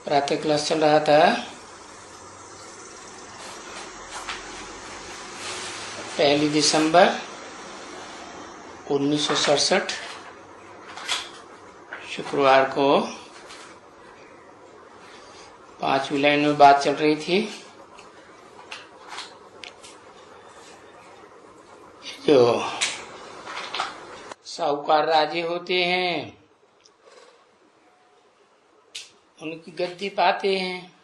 प्रातः क्लास चल रहा था। पहली दिसंबर 1967 शुक्रवार को 5वीं लाइन में बात चल रही थी। जो साहूकार राजे होते हैं उनकी गद्दी पाते हैं।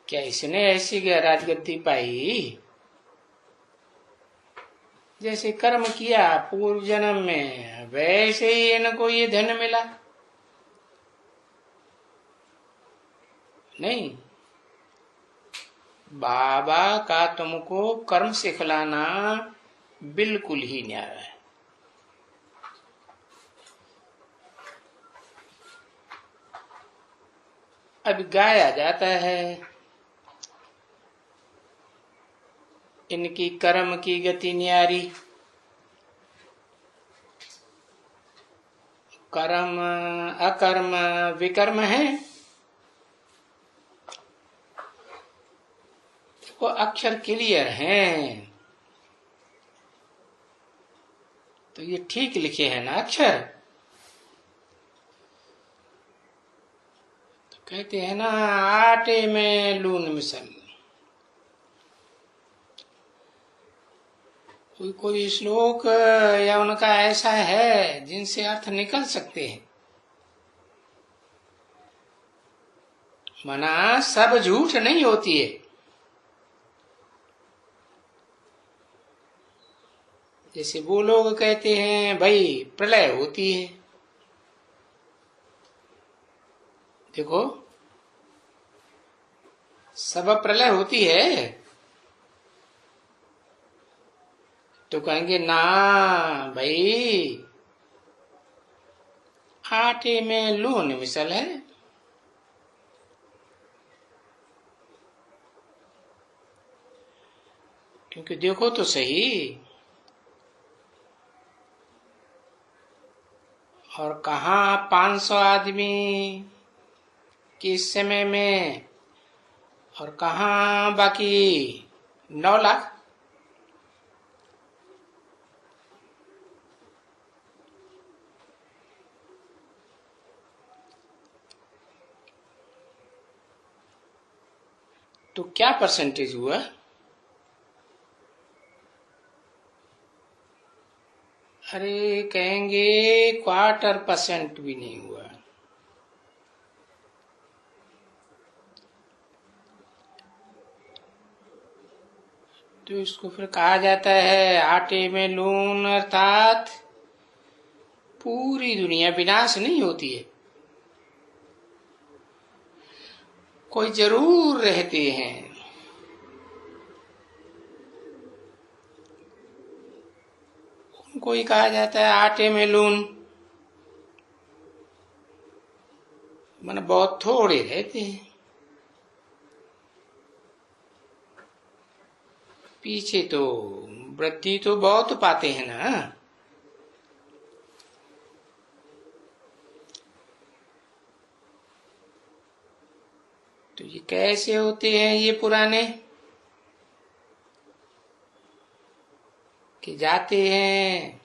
क्या इसने ऐसी राजगद्दी पाई? जैसे कर्म किया पूर्व जन्म में वैसे ही इनको ये धन मिला। नहीं, बाबा का तुमको कर्म सिखलाना बिल्कुल ही न्यारा है। अब गाया जाता है इनकी कर्म की गति न्यारी। कर्म अकर्म विकर्म है। वो अक्षर क्लियर हैं तो ये ठीक लिखे हैं ना अक्षर। तो कहते हैं ना आटे में लून मिसल। कोई श्लोक या उनका ऐसा है जिनसे अर्थ निकल सकते हैं। मना सब झूठ नहीं होती है। जैसे वो लोग कहते हैं भाई प्रलय होती है। देखो सब प्रलय होती है तो कहेंगे ना भाई आटे में लून मिसल है। क्योंकि देखो तो सही, और कहाँ 500 आदमी किस समय में और कहाँ बाकी 9 लाख। तो क्या परसेंटेज हुआ? अरे कहेंगे 1/4% भी नहीं हुआ। तो इसको फिर कहा जाता है आटे में लून, अर्थात पूरी दुनिया विनाश नहीं होती है। कोई जरूर रहते हैं। उनको ही कहा जाता है आटे में लून। माने बहुत थोड़े रहते हैं। पीछे तो वृद्धि तो बहुत पाते हैं ना। तो ये कैसे होते हैं ये पुराने कि जाते हैं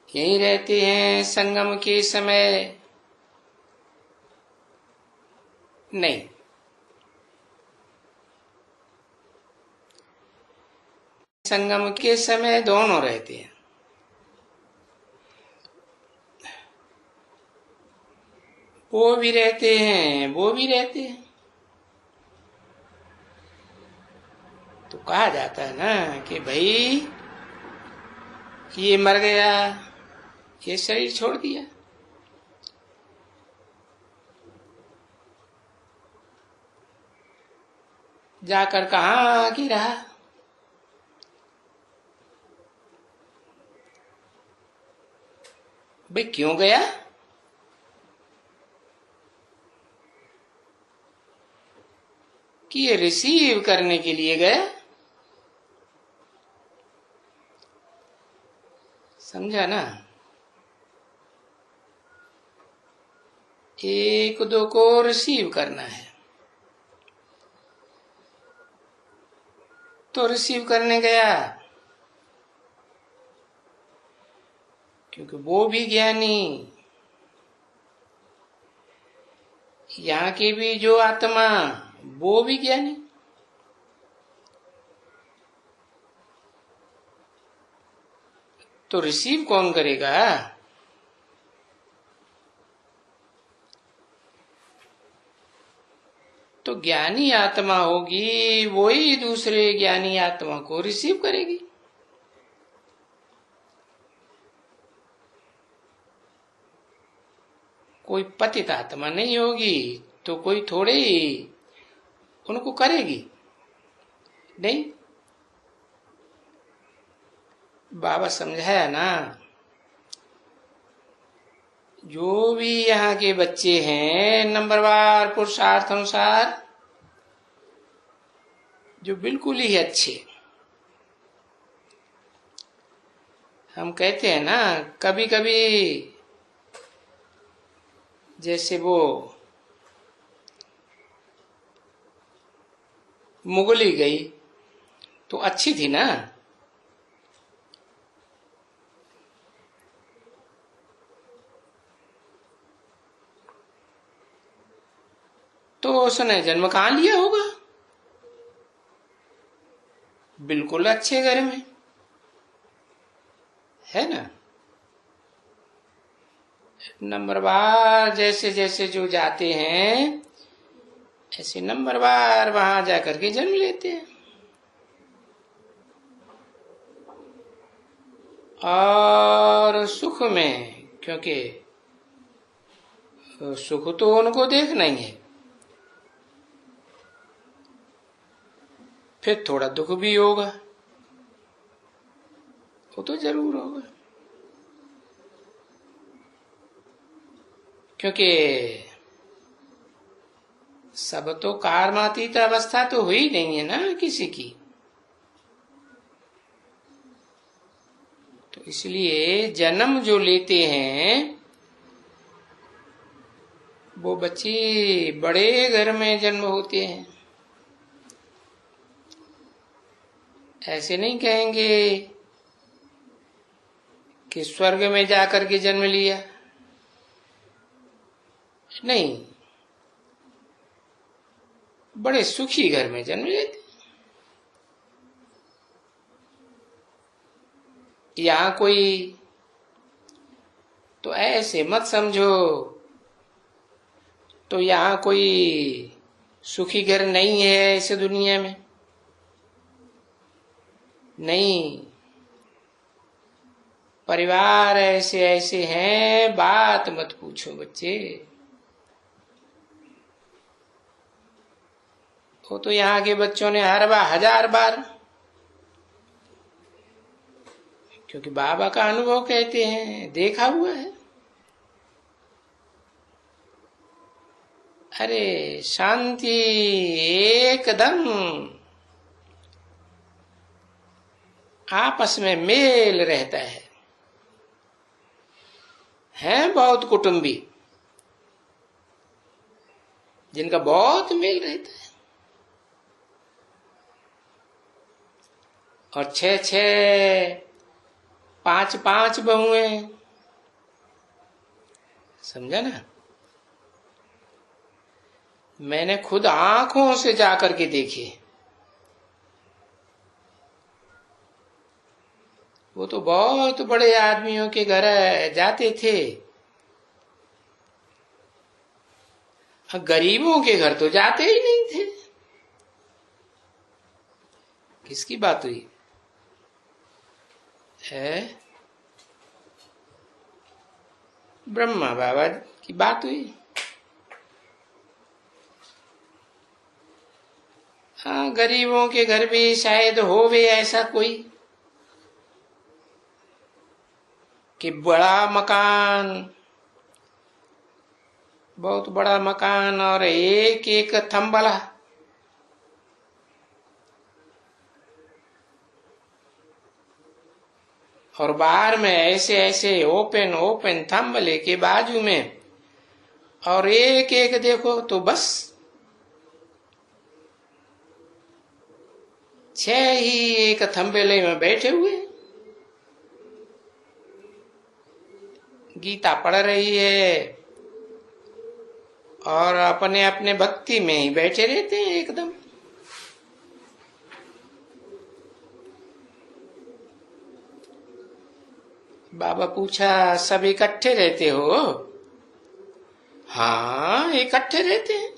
यहीं रहते हैं संगम के समय? नहीं, संगम के समय दोनों रहते हैं। वो भी रहते हैं वो भी रहते हैं। तो कहा जाता है ना कि भाई ये मर गया, ये शरीर छोड़ दिया। जाकर कहाँ की रहा? भाई क्यों गया? कि ये रिसीव करने के लिए गया। समझा ना? एक दो को रिसीव करना है, तो रिसीव करने गया, क्योंकि वो भी ज्ञानी, यहाँ की भी जो आत्मा वो भी ज्ञानी, तो रिसीव कौन करेगा? तो ज्ञानी आत्मा होगी, वही दूसरे ज्ञानी आत्मा को रिसीव करेगी। कोई पतित आत्मा नहीं होगी तो कोई थोड़े ही उनको करेगी, नहीं। बाबा समझाया ना, जो भी यहाँ के बच्चे हैं नंबरवार पुरुषार्थ अनुसार, जो बिल्कुल ही अच्छे, हम कहते हैं ना कभी कभी जैसे वो मुगली गई तो अच्छी थी ना, तो उसने जन्म कहाँ लिया होगा? बिल्कुल अच्छे घर में, है ना। नंबरवार जैसे जैसे जो जाते हैं ऐसे नंबरवार वहां जाकर के जन्म लेते हैं, और सुख में, क्योंकि सुख तो उनको देखना ही है, फिर थोड़ा दुख भी होगा, वो तो जरूर होगा, क्योंकि सब तो कारमातीत अवस्था तो हुई नहीं है ना किसी की। तो इसलिए जन्म जो लेते हैं वो बच्चे बड़े घर में जन्म होते हैं। ऐसे नहीं कहेंगे कि स्वर्ग में जाकर के जन्म लिया, नहीं, बड़े सुखी घर में जन्म लेते। यहाँ कोई, तो ऐसे मत समझो तो यहाँ कोई सुखी घर नहीं है इस दुनिया में, नहीं। परिवार ऐसे ऐसे हैं, बात मत पूछो बच्चे। वो तो यहाँ के बच्चों ने हर बार 1000 बार, क्योंकि बाबा का अनुभव कहते हैं, देखा हुआ है। अरे शांति एकदम, आपस में मेल रहता है। हैं बहुत कुटुंबी जिनका बहुत मेल रहता है, और 6-6 5-5 बहुएं, समझा ना। मैंने खुद आंखों से जाकर के देखे, वो तो बहुत बड़े आदमियों के घर जाते थे, गरीबों के घर तो जाते ही नहीं थे। किसकी बात हुई है? ब्रह्मा बाबा की बात हुई। हाँ, गरीबों के घर भी शायद हो भी ऐसा कोई कि बड़ा मकान, बहुत बड़ा मकान और एक एक थंबला, और बाहर में ऐसे ऐसे ओपन ओपन थंबले के बाजू में, और एक एक देखो तो बस 6 ही एक थंबले में बैठे हुए, गीता पढ़ रही है और अपने अपने भक्ति में ही बैठे रहते हैं एकदम। बाबा पूछा, सब इकट्ठे रहते हो? हाँ, इकट्ठे रहते हैं।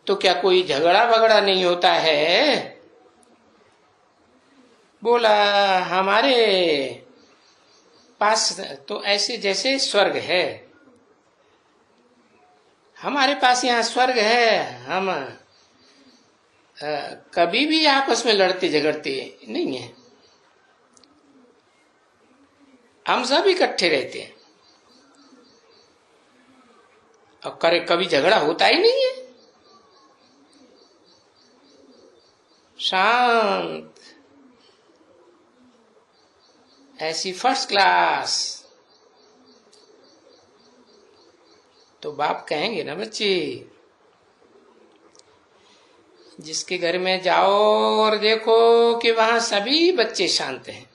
तो क्या कोई झगड़ा वगड़ा नहीं होता है? बोला, हमारे पास तो ऐसे जैसे स्वर्ग है, हमारे पास यहाँ स्वर्ग है, हम कभी भी आपस में लड़ते झगड़ते नहीं है, हम सब इकट्ठे रहते हैं और करे कभी झगड़ा होता ही नहीं है, शांत, ऐसी फर्स्ट क्लास। तो बाप कहेंगे ना, बच्चे जिसके घर में जाओ और देखो कि वहां सभी बच्चे शांत हैं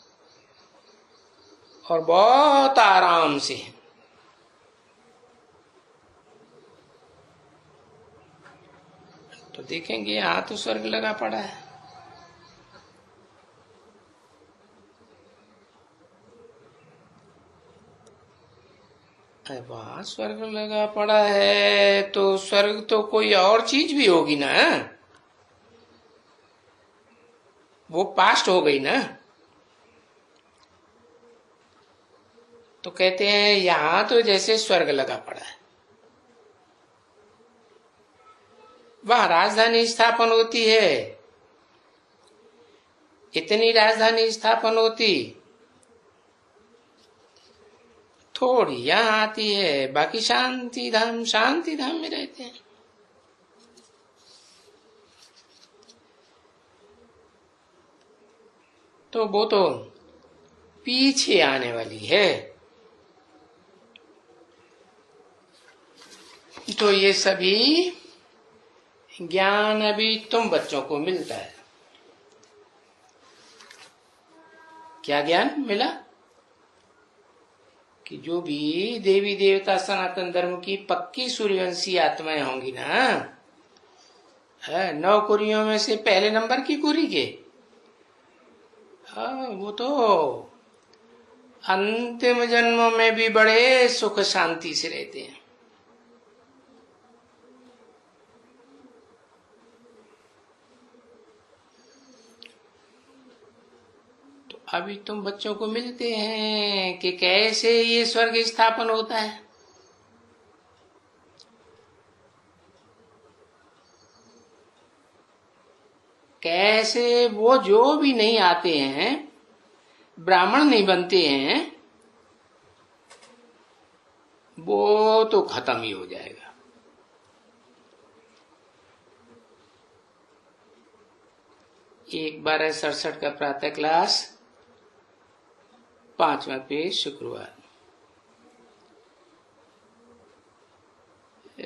और बहुत आराम से हैं, तो देखेंगे यहाँ तो स्वर्ग लगा पड़ा है। वहां स्वर्ग लगा पड़ा है तो स्वर्ग तो कोई और चीज भी होगी ना, वो पास्ट हो गई ना। तो कहते हैं यहां तो जैसे स्वर्ग लगा पड़ा है, वहां राजधानी स्थापन होती है, इतनी राजधानी स्थापन होती, थोड़ी यहां आती है, बाकी शांति धाम में रहते हैं। तो वो तो पीछे आने वाली है। तो ये सभी ज्ञान अभी तुम बच्चों को मिलता है। क्या ज्ञान मिला? कि जो भी देवी देवता सनातन धर्म की पक्की सूर्यवंशी आत्माएं होंगी ना, 9 कुरियों में से पहले नंबर की कुरी के, वो तो अंतिम जन्मों में भी बड़े सुख शांति से रहते हैं। तो अभी तुम बच्चों को मिलते हैं कि कैसे ये स्वर्ग स्थापन होता है। कैसे वो जो भी नहीं आते हैं, ब्राह्मण नहीं बनते हैं, वो तो खत्म ही हो जाएगा। एक 12:67 का प्रातः क्लास, 5वां पेज, शुक्रवार,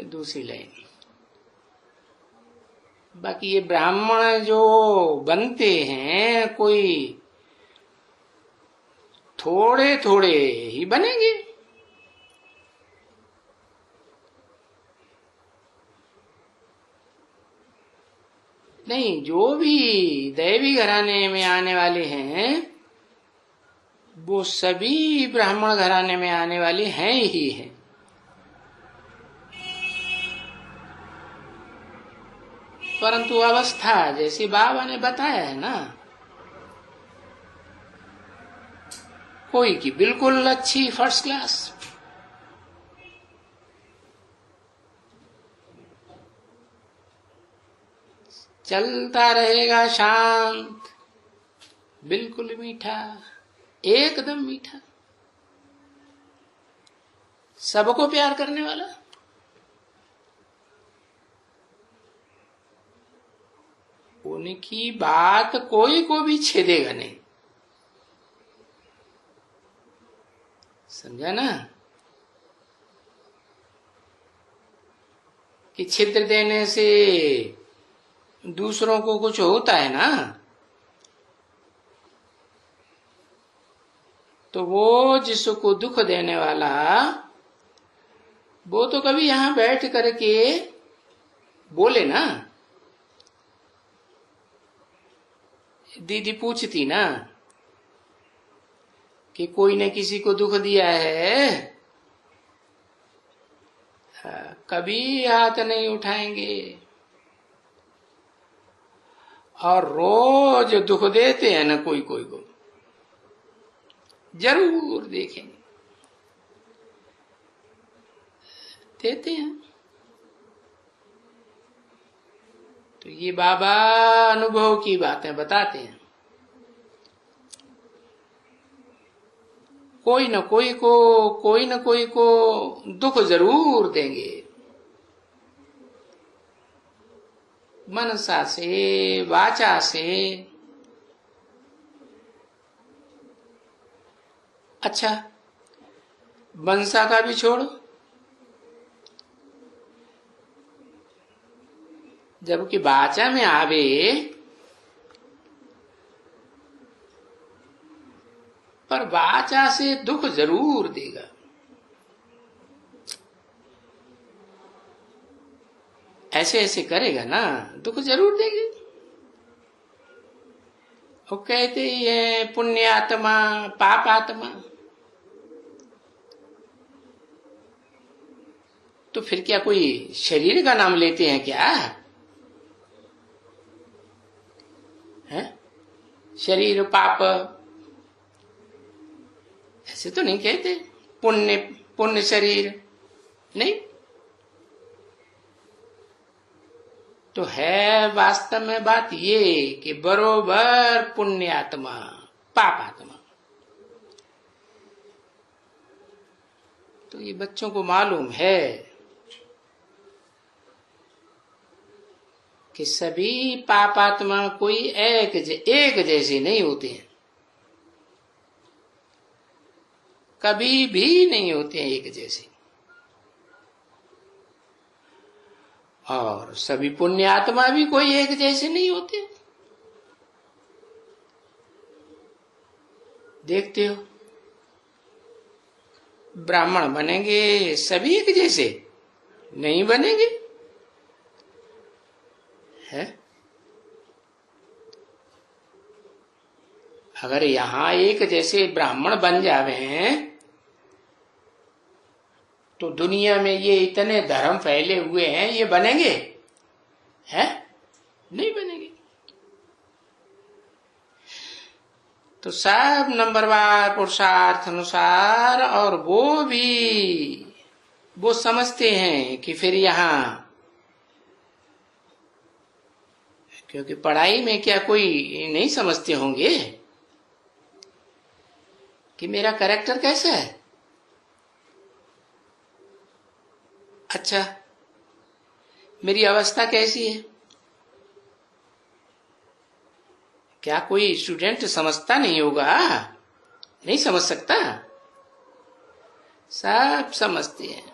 दूसरी लाइन। बाकी ये ब्राह्मण जो बनते हैं, कोई थोड़े थोड़े ही बनेंगे। नहीं, जो भी दैवी घराने में आने वाले हैं वो सभी ब्राह्मण घराने में आने वाले हैं ही हैं। परंतु अवस्था जैसे बाबा ने बताया है ना, कोई की बिल्कुल अच्छी फर्स्ट क्लास, चलता रहेगा शांत, बिल्कुल मीठा, एकदम मीठा, सबको प्यार करने वाला। उनकी बात कोई को भी छेदेगा नहीं। समझा ना, कि छिद्र देने से दूसरों को कुछ होता है ना, तो वो जिसको दुख देने वाला, वो तो कभी यहां बैठ करके बोले ना। दीदी पूछती ना कि कोई ने किसी को दुख दिया है, कभी हाथ नहीं उठाएंगे, और रोज दुख देते हैं ना कोई कोई को, जरूर देखेंगे, देते हैं। तो ये बाबा अनुभव की बातें बताते हैं। कोई न कोई को दुख जरूर देंगे, मनसा से, वाचा से। अच्छा, मनसा का भी छोड़ो, जबकि वाचा में आवे, पर वाचा से दुख जरूर देगा। ऐसे ऐसे करेगा ना, दुख जरूर देगी। वो कहते ही है पुण्य आत्मा, पाप आत्मा। तो फिर क्या कोई शरीर का नाम लेते हैं क्या? है शरीर पाप, ऐसे तो नहीं कहते। पुण्य पुण्य शरीर नहीं, तो है वास्तव में बात ये कि बरोबर पुण्य आत्मा, पाप आत्मा। तो ये बच्चों को मालूम है कि सभी पापात्मा कोई एक जैसे नहीं होते हैं, कभी भी नहीं होते हैं एक जैसे। और सभी पुण्यात्मा भी कोई एक जैसे नहीं होते। देखते हो, ब्राह्मण बनेंगे सभी एक जैसे नहीं बनेंगे, है? अगर यहां एक जैसे ब्राह्मण बन जावे हैं, तो दुनिया में ये इतने धर्म फैले हुए हैं, ये बनेंगे? हैं? नहीं बनेंगे। तो सब नंबरवार पुरुषार्थ अनुसार, और वो समझते हैं कि फिर यहां, क्योंकि पढ़ाई में क्या कोई नहीं समझते होंगे कि मेरा कैरेक्टर कैसा है। अच्छा, मेरी अवस्था कैसी है, क्या कोई स्टूडेंट समझता नहीं होगा? नहीं समझ सकता, सब समझते हैं,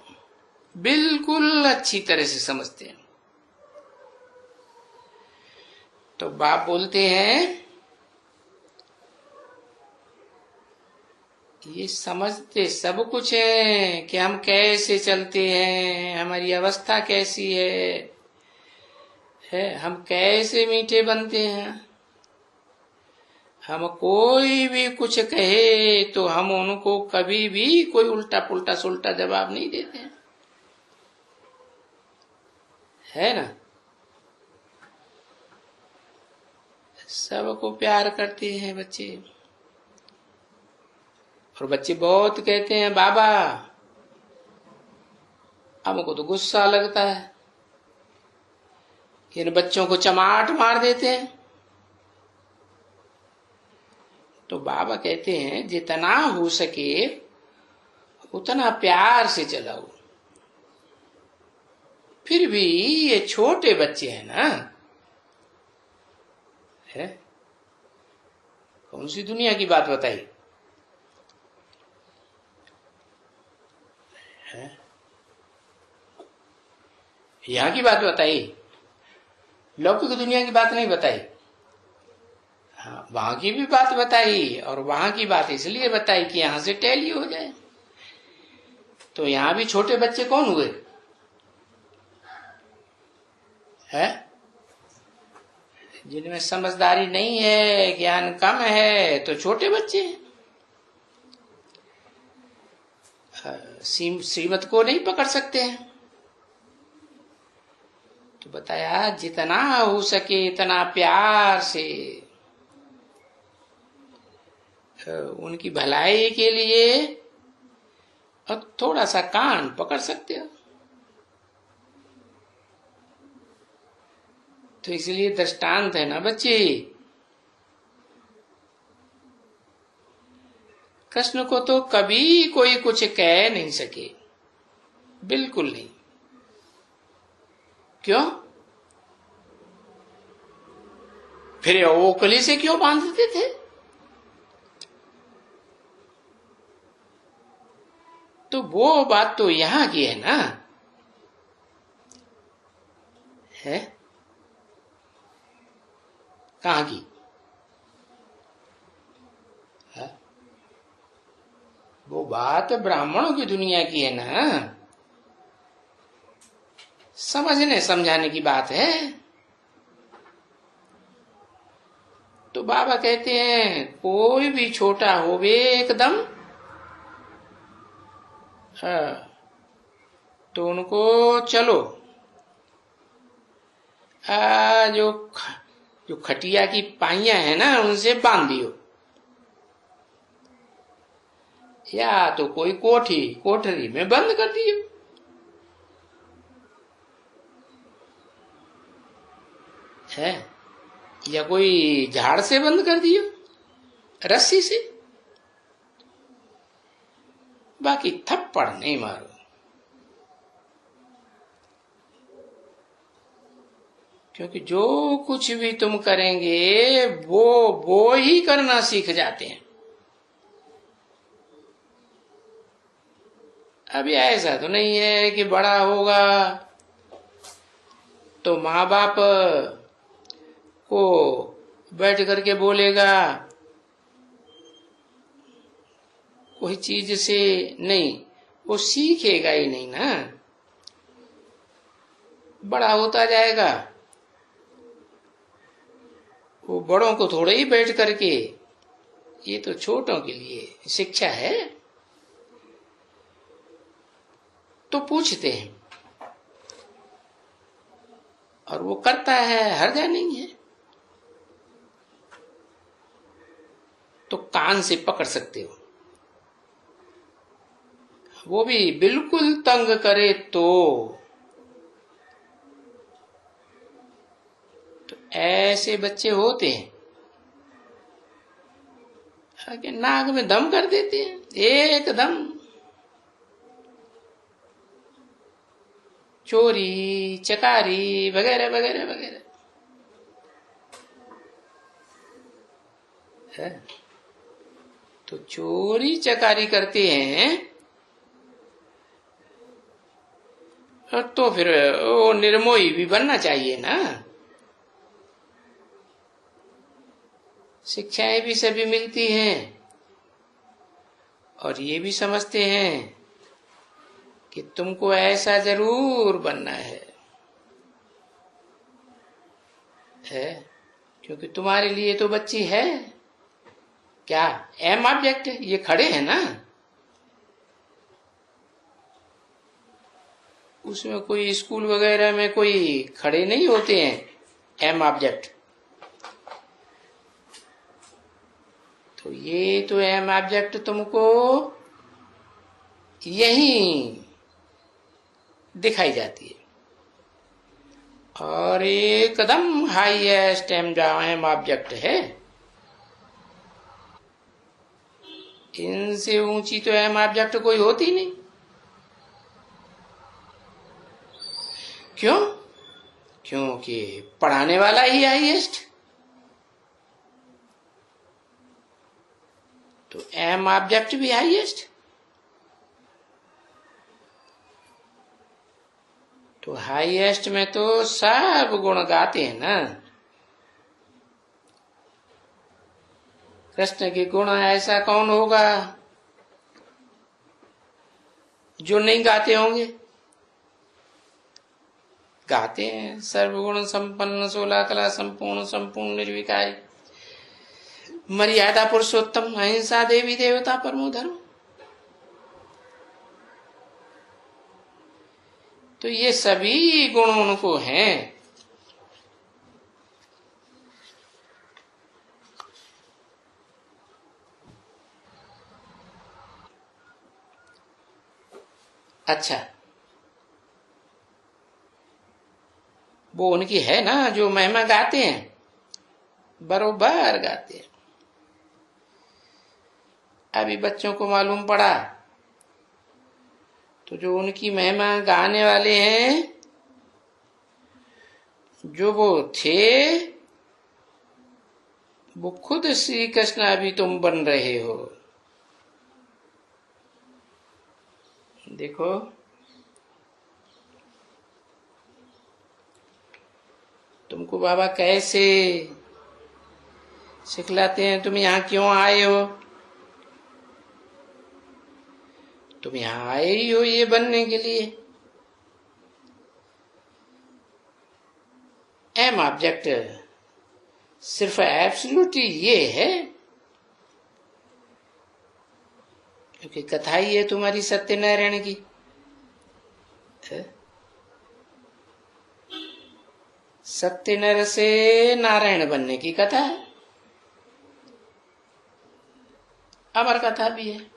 बिल्कुल अच्छी तरह से समझते हैं। तो बाप बोलते हैं ये समझते सब कुछ है कि हम कैसे चलते हैं, हमारी अवस्था कैसी है, हम कैसे मीठे बनते हैं। हम कोई भी कुछ कहे तो हम उनको कभी भी कोई उल्टा पुल्टा सुल्टा जवाब नहीं देते हैं, है ना? सबको प्यार करते हैं बच्चे। और बच्चे बहुत कहते हैं बाबा, हमको तो गुस्सा लगता है, इन बच्चों को चमाट मार देते हैं। तो बाबा कहते हैं जितना हो सके उतना प्यार से चलाओ। फिर भी ये छोटे बच्चे हैं ना, है? कौन सी दुनिया की बात बताई? है? यहाँ की बात बताई, लौकिक दुनिया की बात नहीं बताई। हाँ, वहां की भी बात बताई, और वहां की बात इसलिए बताई कि यहां से टैली हो जाए। तो यहां भी छोटे बच्चे कौन हुए है? जिनमें समझदारी नहीं है, ज्ञान कम है, तो छोटे बच्चे हैं। श्रीमत को नहीं पकड़ सकते हैं। तो बताया जितना हो सके इतना प्यार से उनकी भलाई के लिए और थोड़ा सा कान पकड़ सकते हो। तो इसलिए दृष्टांत है ना बच्चे। कृष्ण को तो कभी कोई कुछ कह नहीं सके, बिल्कुल नहीं। क्यों? फिर ओकली से क्यों बांधते थे? तो वो बात तो यहां की है ना, है? कहां की है? वो बात ब्राह्मणों की दुनिया की है ना, समझने समझाने की बात है। तो बाबा कहते हैं कोई भी छोटा होवे एकदम, तो उनको चलो जो खटिया की पाइयां है ना उनसे बांध दियो, या तो कोई कोठरी में बंद कर दियो, है? या कोई झाड़ से बंद कर दियो, रस्सी से। बाकी थप्पड़ नहीं मारो। क्योंकि जो कुछ भी तुम करेंगे वो ही करना सीख जाते हैं। अभी ऐसा तो नहीं है कि बड़ा होगा तो माँ बाप को बैठ करके बोलेगा कोई चीज से, नहीं, वो सीखेगा ही नहीं ना। बड़ा होता जाएगा, वो बड़ों को थोड़े ही बैठ करके, ये तो छोटों के लिए शिक्षा है। तो पूछते हैं और वो करता है, हर्जा नहीं है। तो कान से पकड़ सकते हो। वो भी बिल्कुल तंग करे तो ऐसे बच्चे होते हैं कि नाक में दम कर देते हैं एकदम। चोरी चकारी वगैरह वगैरह वगैरह है। तो चोरी चकारी करते हैं तो फिर वो निर्मोही भी बनना चाहिए ना। शिक्षाएं भी सभी मिलती हैं और ये भी समझते हैं कि तुमको ऐसा जरूर बनना है, क्योंकि तुम्हारे लिए तो बच्ची है क्या, एम ऑब्जेक्ट, ये खड़े हैं ना, उसमें कोई स्कूल वगैरह में कोई खड़े नहीं होते हैं एम ऑब्जेक्ट। तो ये तो एम ऑब्जेक्ट तुमको यही दिखाई जाती है, और एकदम हाईएस्ट एम ऑब्जेक्ट है। इनसे ऊंची तो एम ऑब्जेक्ट कोई होती नहीं। क्यों? क्योंकि पढ़ाने वाला ही हाईएस्ट। तो एम ऑब्जेक्ट भी हाईएस्ट। तो हाईएस्ट में तो सब गुण गाते हैं ना। कृष्ण के गुण ऐसा कौन होगा जो नहीं गाते होंगे? गाते हैं। सर्वगुण संपन्न 16 कला संपूर्ण संपूर्ण निर्विकार मर्यादा पुरुषोत्तम अहिंसा देवी देवता परमो धर्म। तो ये सभी गुण उनको हैं। अच्छा, वो उनकी है ना जो महिमा गाते हैं, बरोबर गाते हैं। अभी बच्चों को मालूम पड़ा तो जो उनकी महिमा गाने वाले हैं, जो वो थे, वो खुद श्री कृष्ण अभी तुम बन रहे हो। देखो, तुमको बाबा कैसे सिखलाते हैं, तुम यहाँ क्यों आए हो? तुम यहाँ आए ही हो ये बनने के लिए। एम ऑब्जेक्ट सिर्फ एब्सोल्यूटली ये है, क्योंकि कथा ही है तुम्हारी सत्यनारायण की। सत्य नर से नारायण बनने की कथा है, अमर कथा भी है।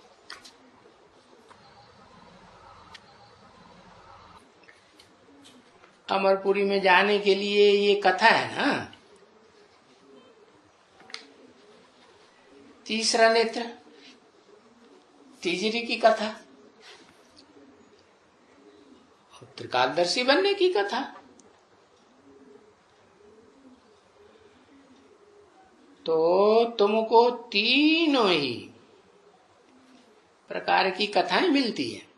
अमरपुरी में जाने के लिए ये कथा है ना। तीसरा नेत्र, तीसरी की कथा, त्रिकालदर्शी बनने की कथा। तो तुमको तीनों ही प्रकार की कथाएं मिलती है।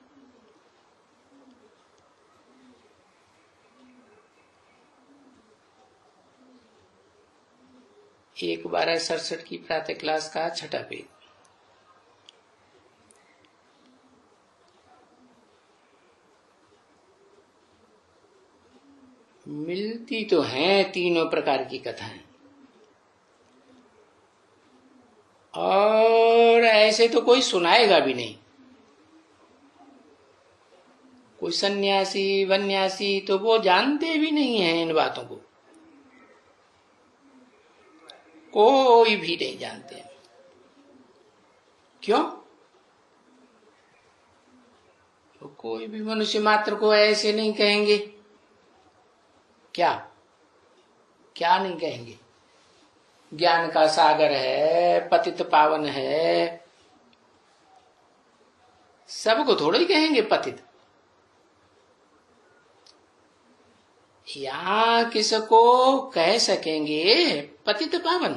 एक 1267 की प्रातः क्लास का 6ठा पेज। मिलती तो हैं तीनों प्रकार की कथाएं, और ऐसे तो कोई सुनाएगा भी नहीं। कोई सन्यासी वन्यासी तो वो जानते भी नहीं है इन बातों को, कोई भी नहीं जानते। क्यों? तो कोई भी मनुष्य मात्र को ऐसे नहीं कहेंगे। क्या क्या नहीं कहेंगे? ज्ञान का सागर है, पतित पावन है, सबको थोड़ा ही कहेंगे पतित। या किसको कह सकेंगे पतित पावन,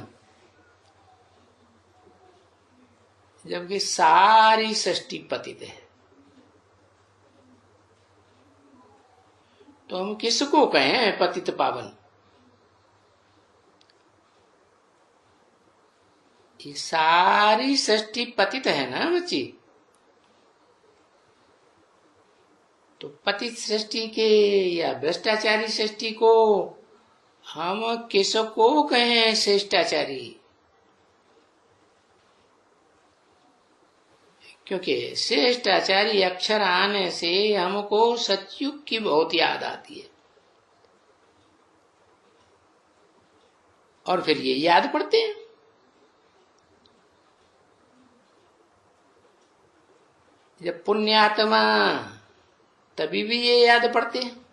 जबकि सारी सृष्टि पतित है। तो हम किसको कहें पतित पावन? ये सारी सृष्टि पतित है ना बच्ची। तो पतित सृष्टि के या भ्रष्टाचारी सृष्टि को हम किसको कहें श्रेष्ठाचारी? क्योंकि श्रेष्ठाचारी अक्षर आने से हमको सतयुग की बहुत याद आती है, और फिर ये याद पड़ते हैं। जब पुण्यात्मा, तभी भी ये याद पड़ते हैं।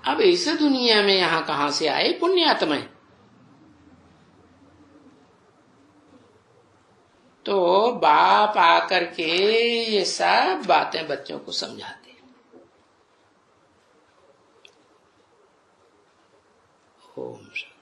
अब इस दुनिया में यहां कहां से आए पुण्यात्मा? तो बाप आकर के ये सब बातें बच्चों को समझाते हैं। ओम शांति।